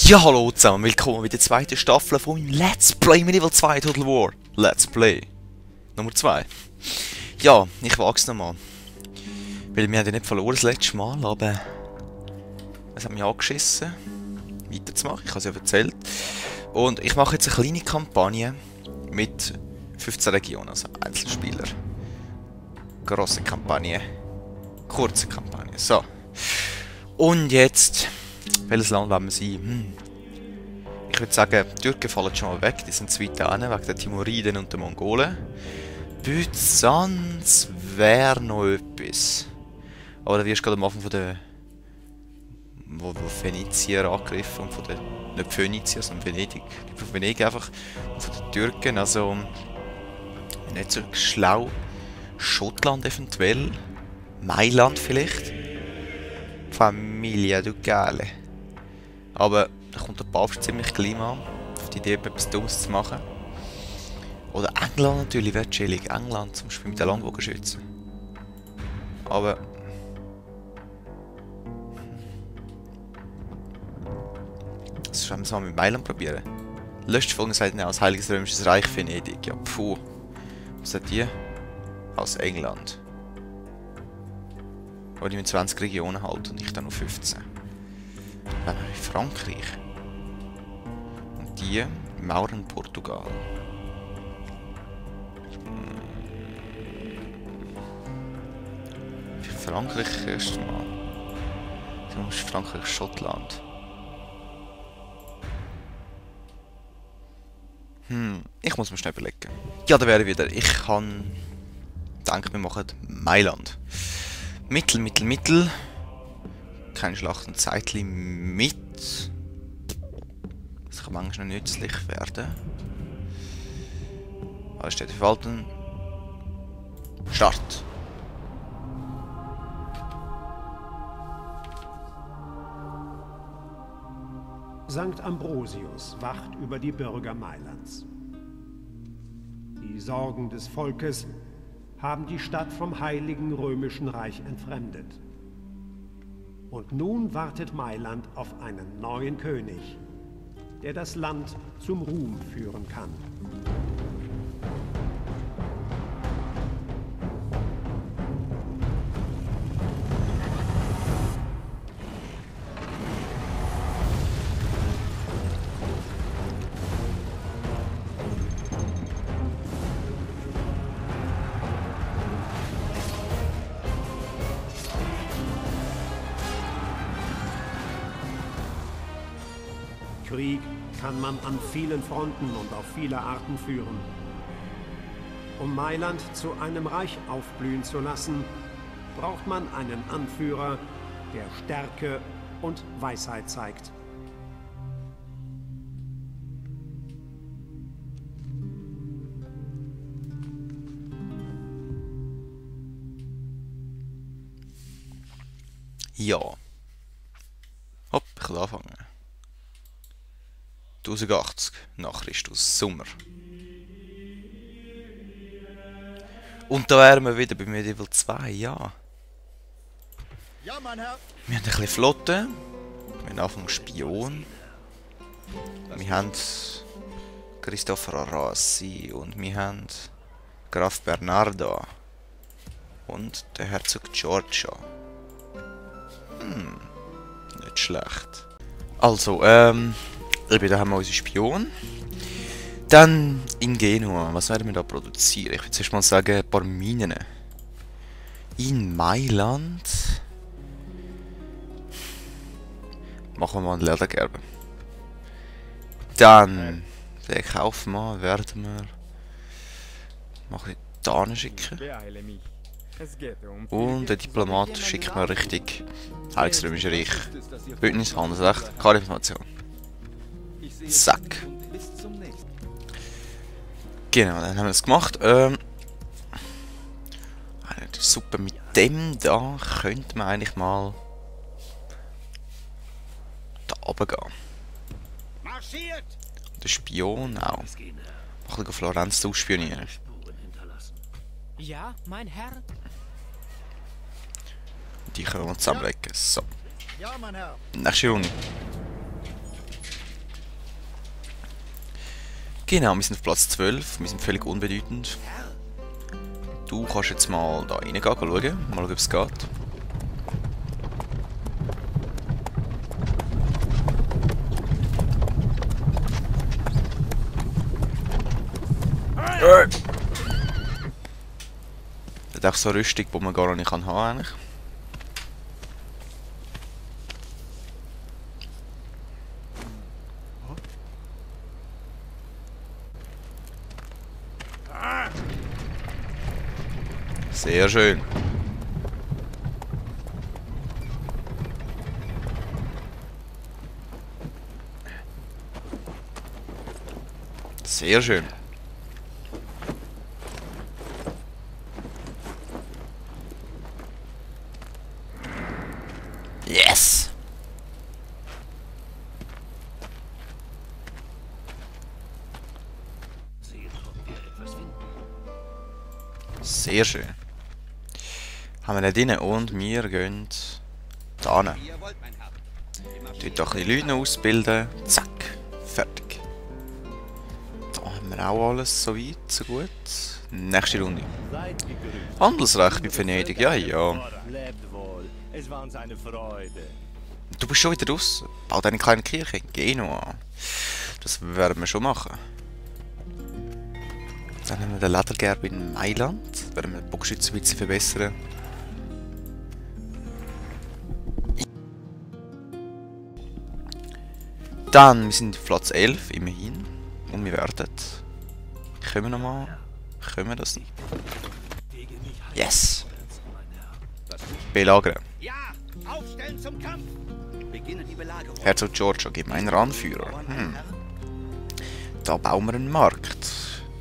Ja, hallo zusammen, willkommen bei der zweiten Staffel von meinem Let's Play Medieval 2 Total War. Let's Play Nummer 2. Ja, ich wage es nochmal. Weil wir haben ja nicht verloren das letzte Mal, aber es hat mich angeschissen, weiterzumachen. Ich habe es ja erzählt. Und ich mache jetzt eine kleine Kampagne mit 15 Regionen, also Einzelspieler. Grosse Kampagne. Kurze Kampagne. So. Und jetzt... Welches Land wollen wir sein? Ich würde sagen, die Türken fallen schon mal weg, die sind zu weit hinten, wegen der Timuriden und der Mongolen. Byzanz wäre noch etwas. Aber da wirst du gerade am Anfang von der... Wo Phönizier angegriffen und von der... Nicht Phönizier, sondern Venedig. Von Venedig einfach. Und von den Türken, also... Nicht so schlau. Schottland eventuell. Mailand vielleicht. Familia Ducale. Aber da kommt der Papst ziemlich klein an, auf die Idee, etwas Dummes zu machen. Oder England natürlich, wäre chillig. England zum Beispiel mit den Langbogenschützen. Aber... Das werden wir mal mit Mailand probieren. Letzte Folge sagt er als Heiliges Römisches Reich Venedig. Ja, puh. Was hat die? Aus England. Aber die mit 20 Regionen halt und ich dann noch 15. Dann habe ich Frankreich. Und die Mauren Portugal. Für Frankreich erst mal. Dann ist Frankreich Schottland. Ich muss mir schnell überlegen. Ja, da wäre ich wieder. Ich kann... denke, wir machen Mailand. Mittel. Keine Schlachten Zeitli mit. Das kann manchmal noch nützlich werden. Alles steht verwalten. Start. Sankt Ambrosius wacht über die Bürger Mailands. Die Sorgen des Volkes haben die Stadt vom Heiligen Römischen Reich entfremdet. Und nun wartet Mailand auf einen neuen König, der das Land zum Ruhm führen kann. Krieg kann man an vielen Fronten und auf viele Arten führen. Um Mailand zu einem Reich aufblühen zu lassen, braucht man einen Anführer, der Stärke und Weisheit zeigt. Ja. Hopp, ich kann anfangen. 1080 nach Christus, Sommer. Und da wären wir wieder bei Medieval 2, ja. Ja, mein Herr. Wir haben ein bisschen Flotte. Wir haben Anfang Spion. Wir haben Christopher Arasi und wir haben Graf Bernardo. Und der Herzog Giorgio. Nicht schlecht. Also, eben, da haben wir unseren Spion. Dann in Genua. Was werden wir da produzieren? Ich würde zuerst mal sagen, ein paar Minen. In Mailand. Machen wir mal einen Ledergerber. Dann den Kaufmann werden wir mal ein bisschen schicken. Und den Diplomat schicken wir richtig Heiliges Römische Reich. Bündnis, Handelsrecht, keine Information. Zack. Genau, dann haben wir es gemacht. Super, mit dem da könnte man eigentlich mal da oben gehen. Und der Spion auch. Ein bisschen Florenz ausspionieren. Ja, mein Herr. Die können wir zusammenlegen. So. Ja, mein Herr. Nächste Runde. Genau, wir sind auf Platz 12. Wir sind völlig unbedeutend. Du kannst jetzt mal da reingehen, schauen, ob es geht. Das ist auch so eine Rüstung, die man gar nicht haben kann. Eigentlich. Sehr schön. Sehr schön. Yes! Sehr schön. Haben wir nicht drin und wir gehen da hin. Dort auch ein bisschen Leute ausbilden. Zack. Fertig. Da haben wir auch alles so weit, so gut. Nächste Runde. Handelsrecht bei Venedig, ja, ja. Es war uns eine Freude. Du bist schon wieder raus. Bau deine kleine Kirche. Genua. Das werden wir schon machen. Dann haben wir den Ledergerber in Mailand. Werden wir den Bogenschützen ein bisschen verbessern. Dann, wir sind auf Platz 11, immerhin. Und wir werden... Können wir nochmal? Können wir das nicht? Yes! Belagern. Ja, aufstellen zum Kampf. Beginne die Belagerung. Herzog Giorgio, gemeiner Anführer. Da bauen wir einen Markt.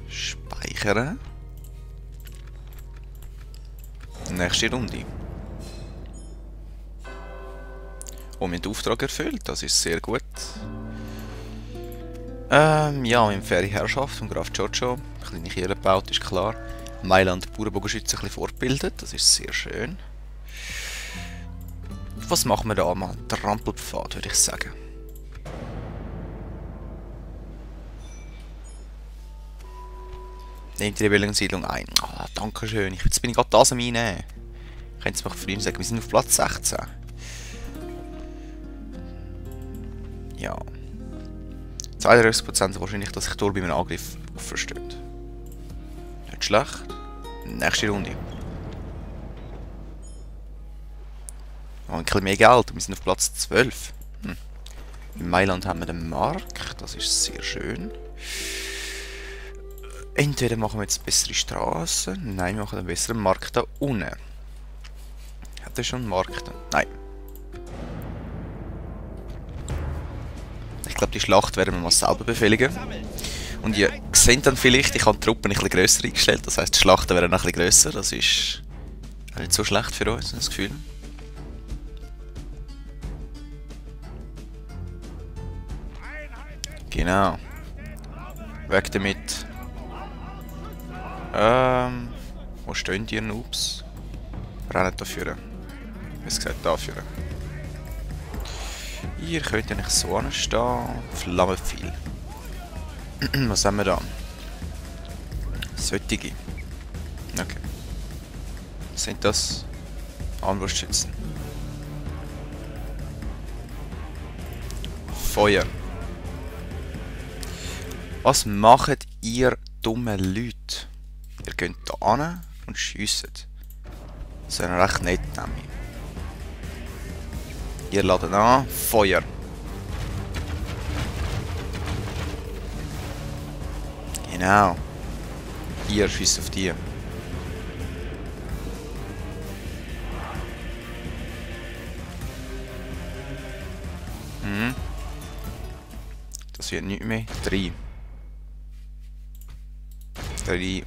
Speichern. Nächste Runde. Und wir haben den Auftrag erfüllt, das ist sehr gut. Ja, wir haben Ferienherrschaft von Graf Giorgio. Kleine Kirche gebaut, ist klar. Mailand Bauernbogenschützen ein bisschen fortgebildet, das ist sehr schön. Was machen wir da mal? Trampelpfad, würde ich sagen. Nehmt die Rebellensiedlung ein. Ah, danke schön. Jetzt bin ich gerade das am Einnehmen. Könnt ihr mir früher sagen, wir sind auf Platz 16. Ja. 32% wahrscheinlich, dass sich Tor bei einem Angriff versteht. Nicht schlecht. Nächste Runde. Oh, ein bisschen mehr Geld. Wir sind auf Platz 12. In Mailand haben wir den Markt. Das ist sehr schön. Entweder machen wir jetzt bessere Straßen. Nein, wir machen einen besseren Markt da unten. Hat er schon einen Markt? Nein. Ich glaube, die Schlacht werden wir mal selber befehligen. Und ihr seht dann vielleicht, ich habe die Truppen ein bisschen grösser eingestellt. Das heisst, die Schlachten werden ein bisschen grösser. Das ist nicht so schlecht für uns, das Gefühl. Genau. Weg damit. Wo stehen die Noobs? Rennen da führen. Was gesagt, da führen. Ihr könnt ja nicht so anstehen. Flammenpfeil. Was haben wir da? Solche. Okay. Was sind das? Armbrustschützen. Feuer. Was macht ihr dummen Leute? Ihr geht da hin und schiesst. Das ist recht nett, nämlich. Ihr ladet an. Feuer. Genau. Ihr schießt auf die. Das wird nicht mehr. 3. 3.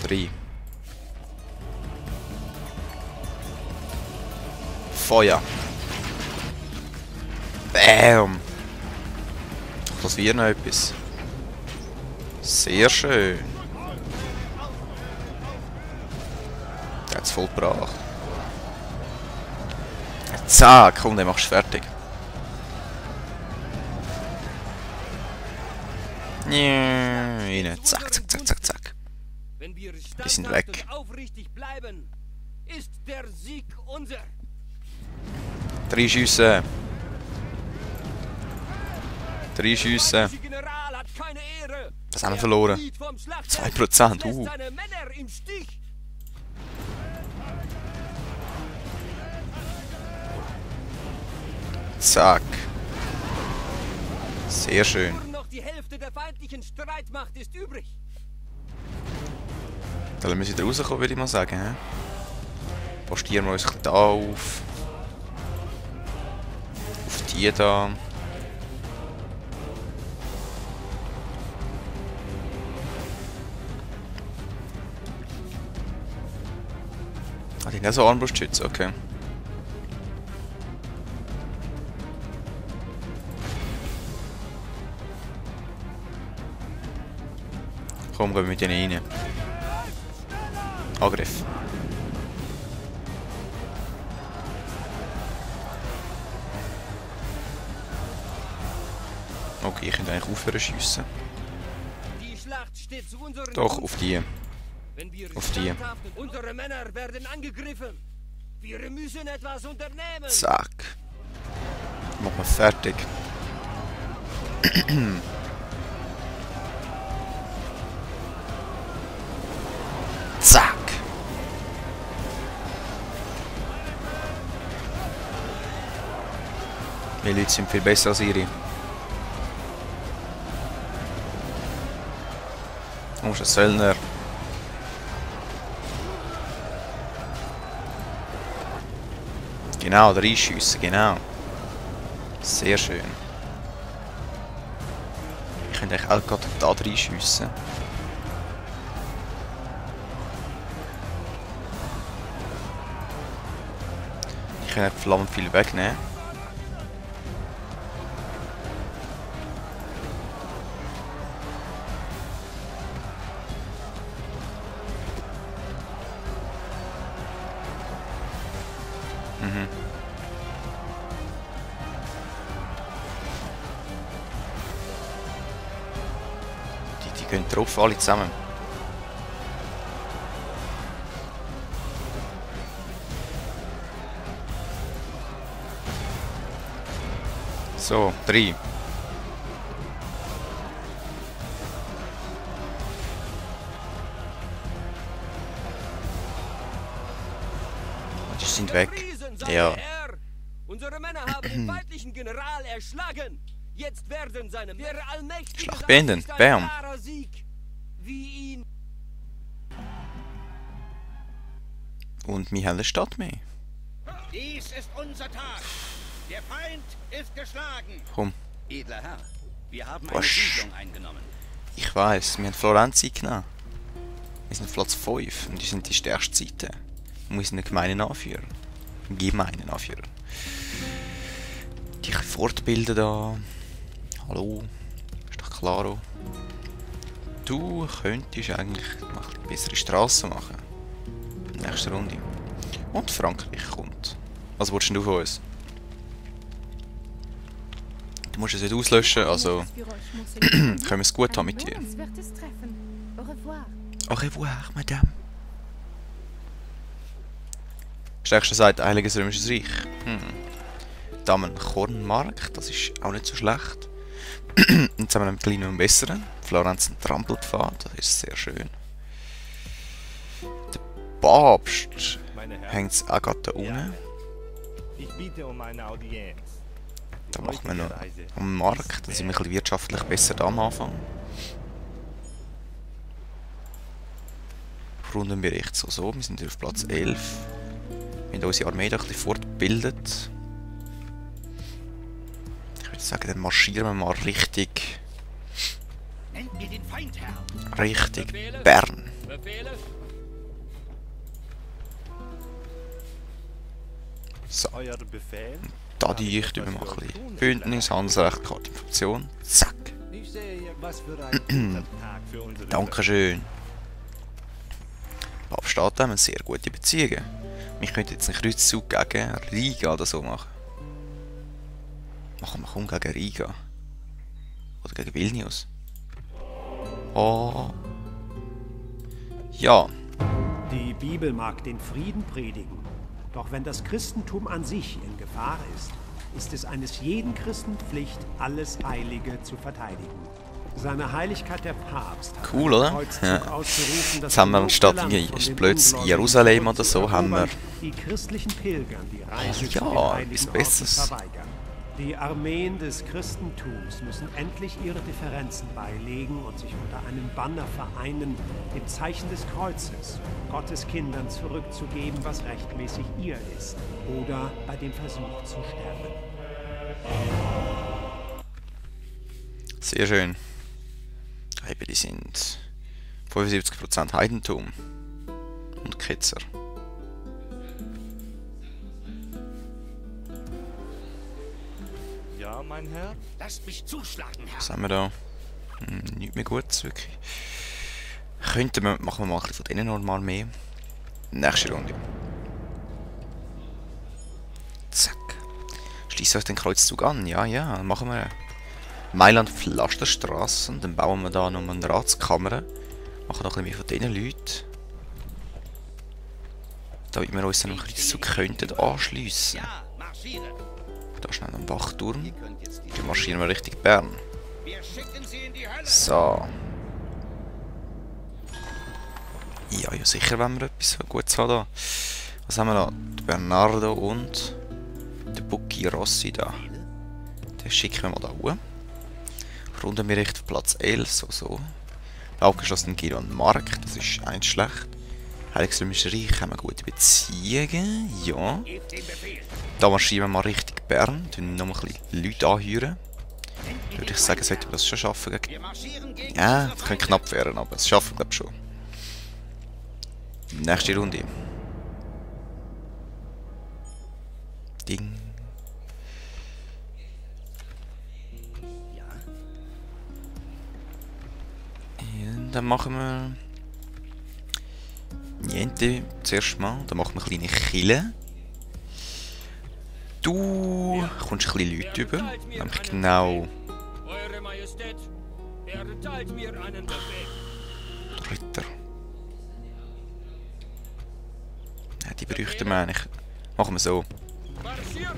3. Feuer. Bam. Das wird noch etwas. Sehr schön. Der hat es voll gebracht. Zack, komm, den machst du fertig. Ja, rein. Zack, zack, zack, zack, zack. Wenn wir Die sind standhaft weg. und aufrichtig bleiben, ist der Sieg unser. 3 Schüsse. 3 Schüsse. Der General hat keine Ehre. Das haben wir Er verloren. flieht vom Schlachtfeld, 2%, lässt seine Männer im Stich. Zack. Sehr schön. Nur noch die Hälfte der feindlichen Streitmacht ist übrig. Dann müssen wir wieder rauskommen, würde ich mal sagen. He? Postieren wir uns da auf. Auf die da. Ah, die haben ja so Armbrustschütze, okay. Komm, gehen wir mit denen rein. Angriff. Okay, ich könnte eigentlich aufhören zu schiessen. Die Schlacht steht zu unseren Doch, Gunsten. auf die. Wenn wir auf die. standhaft und unsere Männer werden angegriffen. Wir müssen etwas unternehmen. Zack. Machen wir fertig. Zack. Die Leute sind viel besser als ihre. Oh, ist ein Söldner. Genau, reinschiessen, genau. Sehr schön. Ich könnte eigentlich auch gerade da reinschiessen. Ich kann verdammt viel wegnehmen. Die gehen drauf, alle zusammen. So, 3. Die sind weg. Gepriesen sei Ja. der Herr. Unsere Männer haben den feindlichen General erschlagen. Jetzt werden seine der allmächtige Schlacht Sieg beenden. ist ein Bam. wahrer Sieg, wie ihn Und wir haben eine Stadt mehr. Dies ist unser Tag. Der Feind ist geschlagen. Komm, Edler Herr, wir haben eine Siedlung eingenommen. ich weiss, wir haben Florenz eingenommen. Wir sind auf Platz 5 und die sind die stärkste Seite. Und wir sind ein gemeiner Anführer. Ein gemeiner Anführer. Dich fortbilden da. Hallo. Ist doch klaro. Du könntest eigentlich noch eine bessere Straße machen. Nächste Runde. Und Frankreich kommt. Was willst du von uns? Du musst es nicht auslöschen, also können wir es gut haben mit dir. Au revoir, Madame. Stärkste Seite Heiliges Römisches Reich. Damen-Kornmark, das ist auch nicht so schlecht. Jetzt haben wir einen kleinen und besseren. Florenz ein Trampelpfad, das ist sehr schön. Der Papst hängt auch gerade da unten. Ich bitte um eine Audienz. Da machen wir noch am Markt, dann sind wir ein bisschen wirtschaftlich besser da am Anfang. Rundenbericht so, wir sind hier auf Platz 11. Wir haben unsere Armee da ein bisschen fortgebildet. Ich würde sagen, dann marschieren wir mal richtig Nennt mir den Feind, Herr. Richtung Bern. Befehle? So, Euer Befehl? da die ich mal ein bisschen Bündnis, Handelsrecht, Kartinfunktion. Zack. Ich sehe hier, was für ein guter Tag für unsere Dankeschön. Papststaaten haben sehr gute Beziehungen. Wir könnten jetzt einen Kreuzzug gegen Riga oder so machen. Machen wir gegen Riga. Oder gegen Vilnius. Oh. Ja. Die Bibel mag den Frieden predigen, doch wenn das Christentum an sich in Gefahr ist, ist es eines jeden Christen Pflicht, alles Heilige zu verteidigen. Seine Heiligkeit der Papst hat Cool, oder? Kreuzzug Ja. ausgerufen, Jetzt haben wir anstatt Land irgendwie von den blödes Ungläubigen Jerusalem oder so, haben wir... die christlichen Pilgern die Reise Ja, zu den etwas heiligen Orten Besseres. verweigern. Die Armeen des Christentums müssen endlich ihre Differenzen beilegen und sich unter einem Banner vereinen, dem Zeichen des Kreuzes, Gottes Kindern zurückzugeben, was rechtmäßig ihr ist, oder bei dem Versuch zu sterben. Sehr schön. Eben, die sind 75% Heidentum und Ketzer. Ja, mein Herr? Lasst mich zuschlagen, Herr. Was haben wir da? Nichts mehr Gutes, wirklich. Machen wir mal ein bisschen von denen noch mal mehr. Nächste Runde. Zack. Schließen uns den Kreuzzug an. Ja, ja, dann machen wir Mailand Pflasterstraße. Dann bauen wir da noch eine Ratskammer. Machen noch ein bisschen mehr von diesen Leuten. Damit wir uns dann noch ein Kreuzzug könnten anschliessen. Ja, marschiere. Da ist noch ein Wachturm. Ihr könnt jetzt die Dann marschieren wir Richtung Bern. Wir schicken sie in die Hölle. So. Ja, ja, sicher, wenn wir etwas Gutes haben da. Was haben wir da? Der Bernardo und der Bucchi Rossi da. Den schicken wir mal da hoch. Runden wir Richtung Platz 11, so. Aufgeschlossen Giron Mark, das ist nicht schlecht. Heiliges Reich haben wir gute Beziehungen, ja. Gebt den Befehl. Da marschieren wir mal Richtung Bern, tun noch mal ein bisschen Leute anheuern. Würde ich sagen, sollten wir das schon schaffen. Wir marschieren gegen Ja, unsere das könnte Feinde. knapp werden, aber das schaffen wir glaube ich schon. Nächste Runde. Ding. Ja, Ja, dann machen wir... Niente zuerst mal. Dann machen wir eine kleine Kille. Du kommst ein bisschen Leute über. Nämlich genau... Eure Majestät, erteilt mir einen Befehl. Ritter. Ja, die bräuchten wir eigentlich. Machen wir so. Marschiert,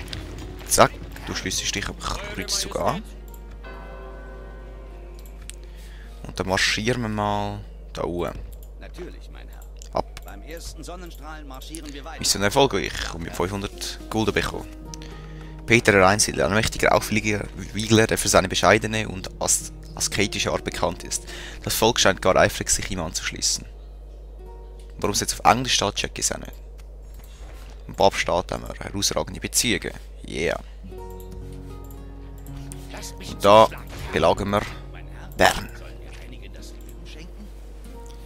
Zack, du schliessest dich am Kreuzzug an. Und dann marschieren wir mal da oben. Natürlich, mein Herr. Ab. Beim ersten Sonnenstrahlen marschieren wir weiter. Mission erfolgreich und mit 500 Gulden bekommen. Peter der Einsiedler, ein mächtiger Aufwiegler, der für seine bescheidene und asketische Art bekannt ist. Das Volk scheint gar eifrig, sich ihm anzuschließen. Warum es jetzt auf Englisch steht, check ich es auch nicht. Im Papst steht haben wir herausragende Beziehungen. Yeah. lasst mich Und da zuschlagen. belagern wir Mein Herr, Bern. sollen wir einigen das Leben schenken?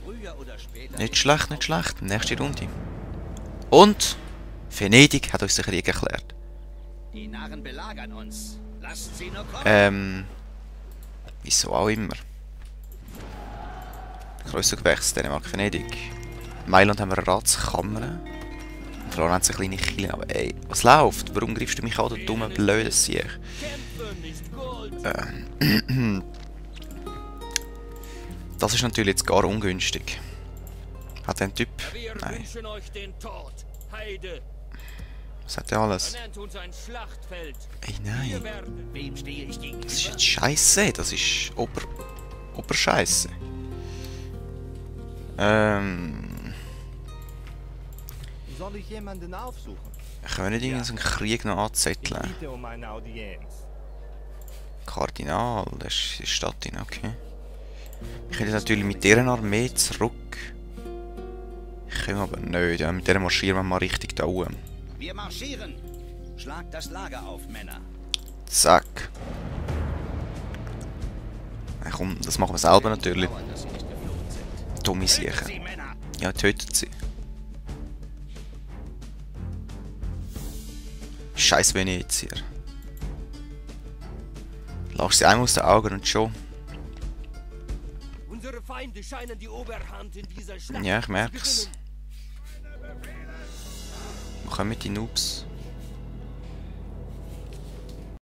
Früher oder später... Nicht schlecht, nicht schlecht. Nächste Runde. Und Venedig hat uns den Krieg erklärt. Die Narren belagern uns. Lasst sie nur kommen. Wieso auch immer. Kreuzzug gewechselt, Dänemark, Venedig. In Mailand haben wir eine Ratskammer. In Florenz eine kleine Kirche. Aber ey, was läuft? Warum greifst du mich an, du dumme, blöde Sieg? Kämpfe, nicht Gold. Das ist natürlich jetzt gar ungünstig. Hat der ein Typ? Wir Nein. wünschen euch den Tod. Heide, Was hat der alles? nennt uns ein Schlachtfeld. Ey, Wir nein. werden Wem stehe ich gegenüber? Das ist jetzt Scheiße. Das ist Oberscheiße. Soll ich jemanden aufsuchen? Können wir nicht irgendeinen Krieg noch Ich anzetteln? bitte um eine Audienz. Kardinal, das ist die Stadt in, okay. Ich könnte natürlich mit deren Armee zurück. Ich komme aber nicht, ja, mit der marschieren wir mal richtig da oben. Wir marschieren. Schlagt das Lager auf, Männer. Zack. Ja, komm, das machen wir selber natürlich. Dauert, dass sie nicht geflohen sind. Dumme Tötet Siechen. sie, Männer. Ja, tötet sie. Scheiß Venezier. Lass sie einmal aus den Augen und schon. Unsere Feinde scheinen die Oberhand in dieser Schlacht Ja, ich zu merk's. gewinnen. Wir kommen mit den Noobs.